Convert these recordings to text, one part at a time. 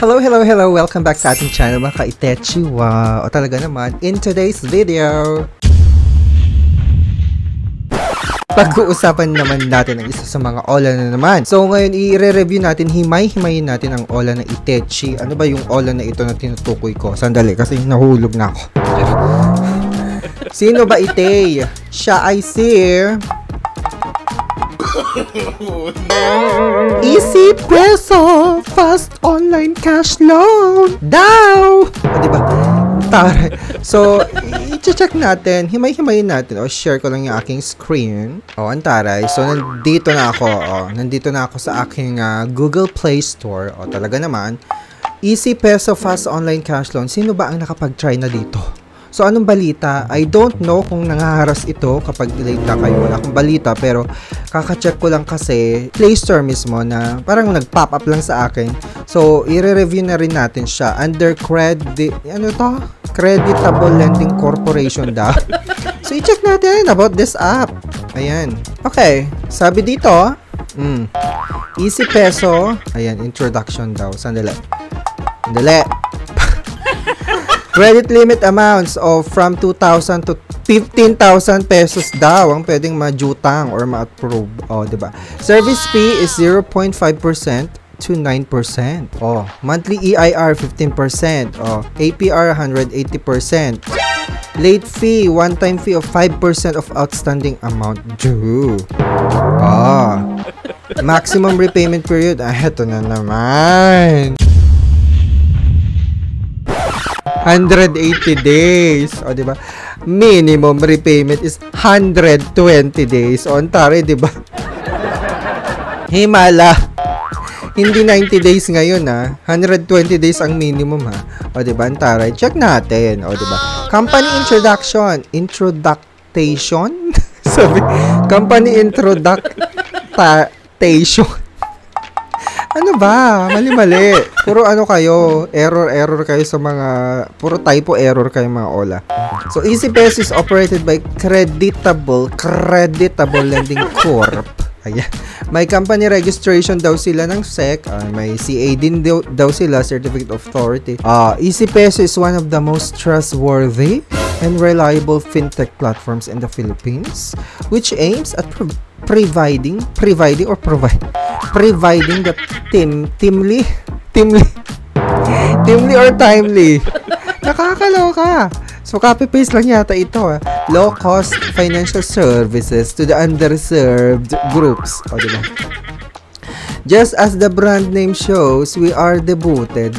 Hello, hello, hello! Welcome back sa ating channel mga ka-Itechi. Wow! O talaga naman, in today's video, pag-uusapan naman natin ang isa sa mga Ola na naman. So ngayon, i-re-review natin, himay-himayin natin ang Ola na Itechi. Ano ba yung Ola na ito na tinutukoy ko? Sandali, kasi nahulog na ako. Sino ba Ite? Siya ay si Easy Peso Fast Online Cash Loan daw! O, diba? Taray. So, i-check natin. Himay-himayin natin. O, share ko lang yung aking screen. O, ang taray. So, nandito na ako. O, nandito na ako sa aking Google Play Store. O, talaga naman. Easy Peso Fast Online Cash Loan. Sino ba ang nakapag-try na dito? So, anong balita? I don't know kung nangaharas ito kapag late na kayo. Wala akong balita, pero kaka-check ko lang kasi Play Store mismo na parang nag-pop up lang sa akin. So, i-review na rin natin siya. Under Creditable Lending Corporation daw. So, i-check natin about this app. Ayan. Okay. Sabi dito, Easy Peso. Ayan, introduction daw. Sandali. Credit limit amounts of from 2,000 to 15,000 pesos daw ang pwedeng ma-jutang or ma-approve. Oh, diba? Service fee is 0.5% to 9%. Oh, monthly EIR 15%. Oh, APR 180%. Late fee, one-time fee of 5% of outstanding amount due. Oh. Maximum repayment period. Eto na naman. 180 days. O, diba? Minimum repayment is 120 days. O, antare, diba? Himala. Hindi 90 days ngayon, ha? 120 days ang minimum, ha? O, diba? Antare. Check natin. O, diba? Company introduction. Sabi, company introduction. Ano ba? Mali-mali. Puro ano kayo, error kayo sa mga, puro typo error kayo mga Ola. So, Easy Peso is operated by Creditable Lending Corp. Ayan. May company registration daw sila ng SEC. May CA din daw sila, Certificate of Authority. Easy Peso is one of the most trustworthy and reliable fintech platforms in the Philippines, which aims at providing the timely. Nakakaloka. So, copy-paste lang yata ito. Low-cost financial services to the underserved groups. O, diba? Just as the brand name shows, we are devoted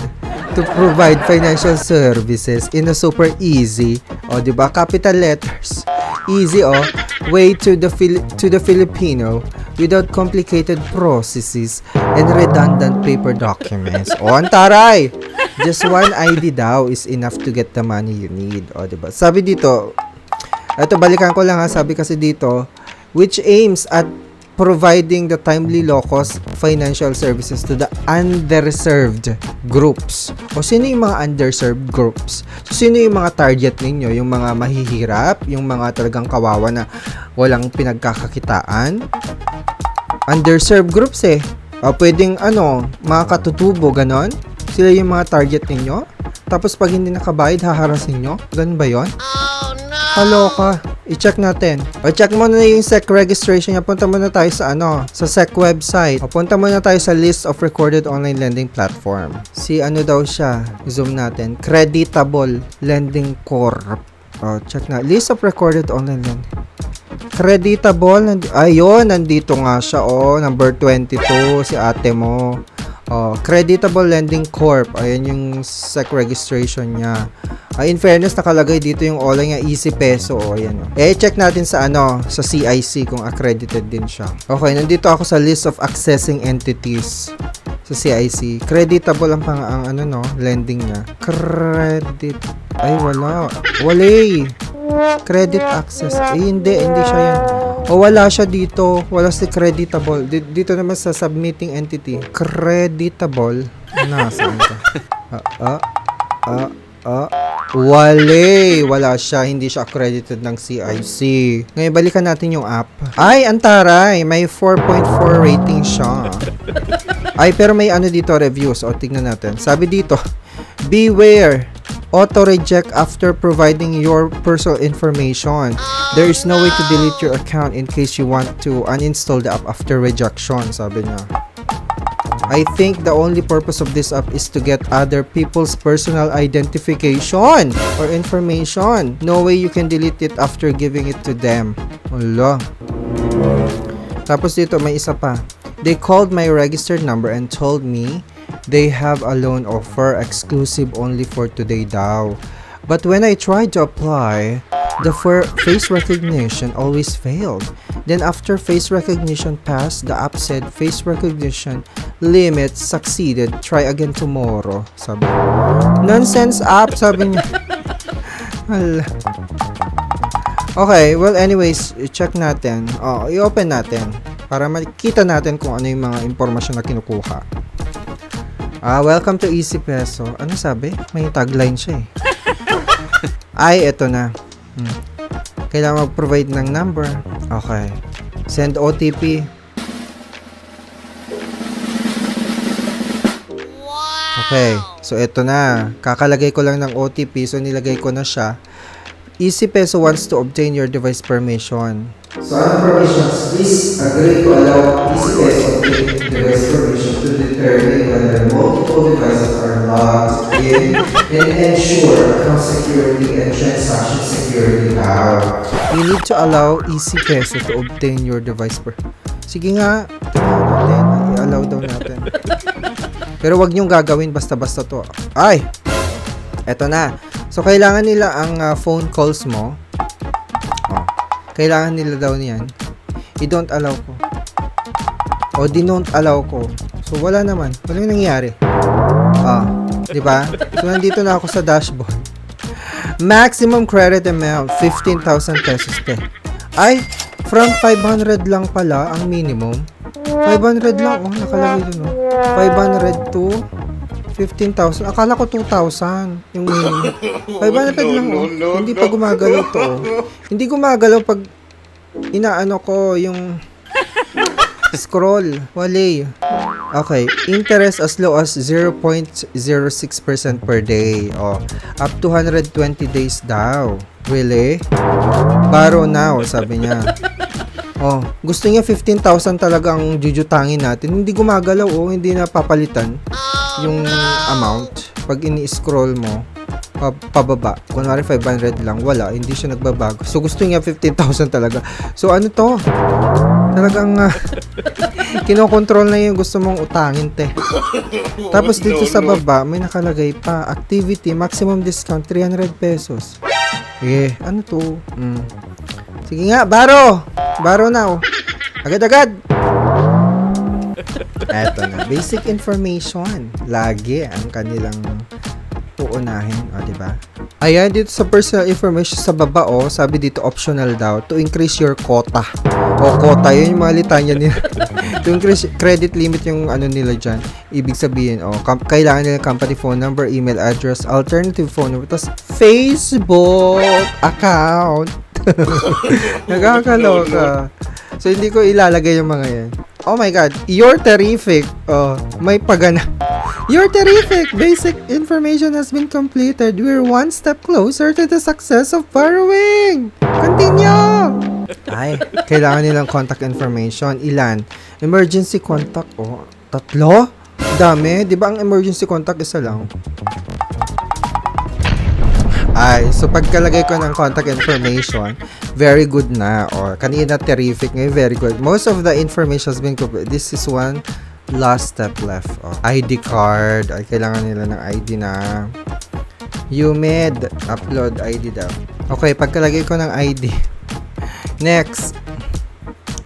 to provide financial services in a super easy, o, diba? Capital letters. Easy, way to the Filipino without complicated processes and redundant paper documents. O, antaray! Just one ID daw is enough to get the money you need. O, diba? Sabi dito, ito, balikan ko lang ha, sabi kasi dito, which aims at providing the timely low-cost financial services to the underserved groups. O, sino yung mga underserved groups? So, sino yung mga target ninyo? Yung mga mahihirap? Yung mga talagang kawawa na walang pinagkakakitaan? Underserved groups eh. O, pwedeng mga katutubo, ganon? Sila yung mga target ninyo? Tapos pag hindi nakabayad, haharasin nyo? Ganun ba yun? Oh, no! Kaloka. I-check natin. O, check mo na yung SEC registration niya. Punta muna tayo sa sa SEC website. O, punta muna tayo sa list of recorded online lending platform. Si daw siya? Zoom natin. Creditable Lending Corp. O, check na. List of recorded online lending. Creditable. Ayun, nandito nga siya. O, number 22. Si ate mo. Oh, Creditable Lending Corp. Ayan yung SEC registration niya. In fairness, nakalagay dito yung Ola niya, Easy Peso. O, ayan. Check natin sa sa CIC kung accredited din siya. Okay, nandito ako sa list of accessing entities sa CIC. Creditable ang lending niya. Ay, wala. Credit access. Hindi siya yan. O, wala siya dito. Wala si Creditable. Dito naman sa submitting entity. Creditable. Nasaan ka? Wala siya. Hindi siya accredited ng CIC. Ngayon, balikan natin yung app. Ay, antaray. May 4.4 rating siya. Ay, pero may ano dito, reviews. O, tingnan natin. Sabi dito, beware. Auto-reject after providing your personal information. There is no way to delete your account in case you want to uninstall the app after rejection, sabi niya. I think the only purpose of this app is to get other people's personal identification or information. No way you can delete it after giving it to them. Wala. Tapos dito, may isa pa. They called my registered number and told me they have a loan offer exclusive only for today daw. But when I tried to apply, the face recognition always failed. Then after face recognition passed, the app said face recognition limit succeeded. Try again tomorrow. Sabi. Nonsense app, sabi niya. Okay, well anyways, check natin. I-open natin para makita natin kung ano yung mga impormasyon na kinukuha. Welcome to Easy Peso. Ano sabi? May tagline siya eh. Ay, eto na. Kailangan mag-provide ng number. Okay. Send OTP. Okay. So, eto na. Kakalagay ko lang ng OTP. So, nilagay ko na siya. Easy Peso wants to obtain your device permission. So, ano permissions? Please agree to allow Easy Peso to obtain device permission to determine whether multiple devices are logged in and ensure account security and transaction security now. You need to allow Easy Peso to obtain your device Sige nga, i-allow daw natin. Pero wag niyong gagawin basta-basta to. Ay! Eto na. So, kailangan nila ang phone calls mo. Kailangan nila daw niyan. I-don't allow ko. O, di-don't allow ko. So, wala naman. Walang nangyari. Diba? So, nandito na ako sa dashboard. Maximum credit amount, 15,000 pesos te. Ay, from 500 lang pala ang minimum. 500 lang. Nakalagay dun. 500 to 15,000. Akala ko 2,000 yung minimum. 500 lang. Hindi pa gumagalaw to. Hindi gumagalaw pag inaano ko yung scroll. Wali. Okay. Interest as low as 0.06% per day. Up to 120 days daw. Really? Borrow now, sabi niya. Gusto niya 15,000 talaga ang jujutangin natin. Hindi gumagalaw, hindi na papalitan yung amount. Pag ini-scroll mo, pababa. Kunwari 500 lang, wala. Hindi siya nagbabago. So, gusto niya 15,000 talaga. So, ano to? Talagang kinokontrol na yung gusto mong utangin, te. Tapos, dito sa baba, may nakalagay pa. Activity, maximum discount, 300 pesos. Ano to? Sige nga, baro! Baro na, Agad-agad! Eto na. Basic information. Lagi ang kanilang uunahin. Diba? Ayan, dito sa personal information sa baba, sabi dito optional daw to increase your quota. Quota, yun yung mga litanya nila. To increase credit limit yung ano nila dyan. Ibig sabihin, kailangan nila company phone number, email address, alternative phone number, tapos Facebook account. Nagkakaloka. So, hindi ko ilalagay yung mga yan. Oh my God. You're terrific. May pagana. You're terrific. Basic information has been completed. We're one step closer to the success of borrowing. Continue. Ay, kailangan nilang contact information. Ilan? Emergency contact. 3? Dami. Di ba ang emergency contact isa lang? Ay, so pagkalagay ko ng contact information, very good na. Kanina terrific, ngayon very good. Most of the information has been completed. This is one last step left. ID card. Ay, kailangan nila ng ID na. UMID. Upload ID daw. Okay, pagkalagay ko ng ID. Next.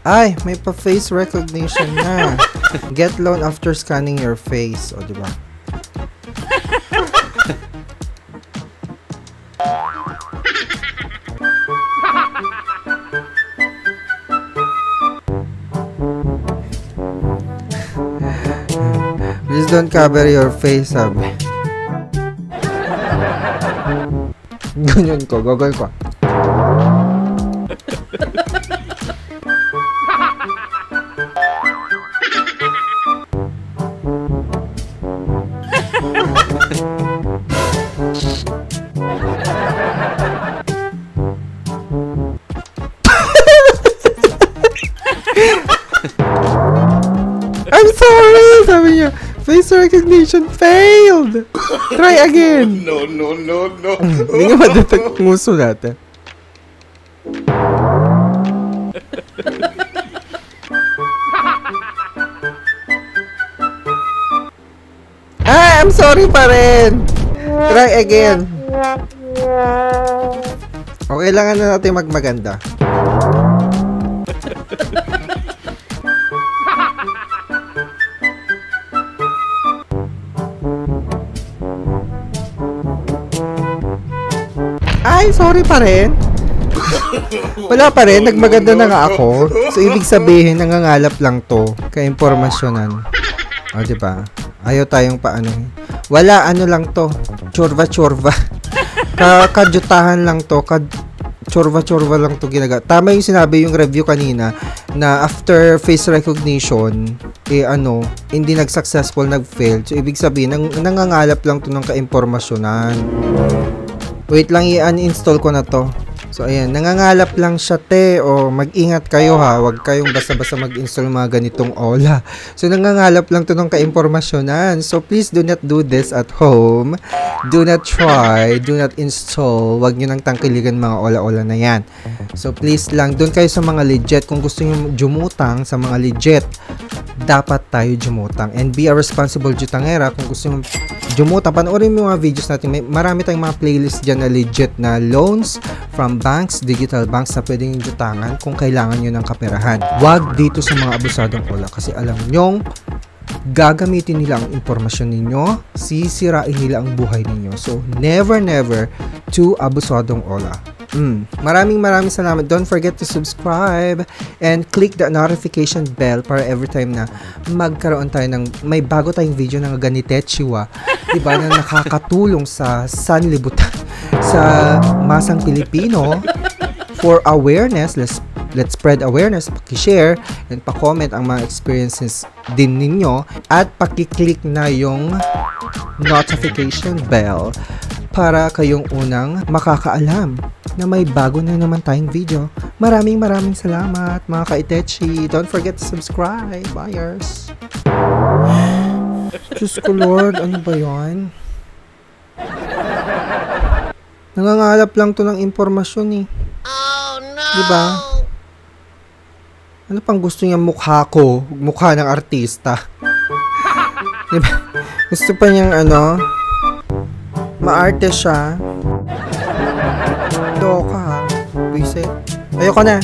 Ay, may pa face recognition na. Get loan after scanning your face. Diba? Please don't cover your face, sabi. Ganyan ko, gagawin ko. I'm sorry! Sabi niya, face recognition failed! Try again! No. Hindi nga madetect ang uso natin. I'm sorry pa rin! Try again! Okay lang na natin magmaganda. Ay, sorry pa rin. Wala pa rin, nagmaganda na nga ako. So, ibig sabihin, nangangalap lang to. Ka-impormasyonan. O, diba? Ayaw tayong paano. Wala, ano lang to. Chorva. Kadyutahan lang to. Chorva lang to ginaga. Tama yung sinabi yung review kanina na after face recognition, hindi nag-successful, nag-fail. So, ibig sabihin, nangangalap lang to ng ka-impormasyonan. Wait lang, i-uninstall ko na to. So, ayan. Nangangalap lang siya, te. O, mag-ingat kayo, ha. Huwag kayong basta-basta mag-install mga ganitong OLA. So, nangangalap lang to ng ka-impormasyonan. So, please do not do this at home. Do not try. Do not install. Huwag nyo nang tangkiligan mga OLA-OLA na yan. So, please lang. Doon kayo sa mga legit. Kung gusto nyo jumutang sa mga legit, dapat tayo jumutang. And be a responsible jutangera. Kung gusto nyo jumutang, panoorin mo yung mga videos natin. Marami tayong mga playlist dyan na legit na loans from banks, digital banks na pwedeng jutangan kung kailangan nyo ng kaperahan. Huwag dito sa mga abusadong OLA kasi alam nyong gagamitin nila ang impormasyon ninyo, sisirain nila ang buhay ninyo. So, never to abusadong OLA. Maraming salamat. Don't forget to subscribe and click the notification bell para every time na magkaroon tayo ng may bago tayong video ng ganitechiwa, diba, na nakakatulong sa sanlibutan, sa masang Pilipino for awareness. Let's spread awareness, paki-share and pa-comment ang mga experiences din ninyo at paki-click na yung notification bell para kayong unang makakaalam na may bago na naman tayong video. Maraming salamat mga ka-itechi. Don't forget to subscribe, buyers. Diyos ko Lord, ano ba yun? Nangangalap lang to ng impormasyon eh. Oh no! Diba? Ano pang gusto niya mukha ko? Mukha ng artista. Diba? Gusto pa niyang maarte siya. Doka ha. Wiset. Ayoko na.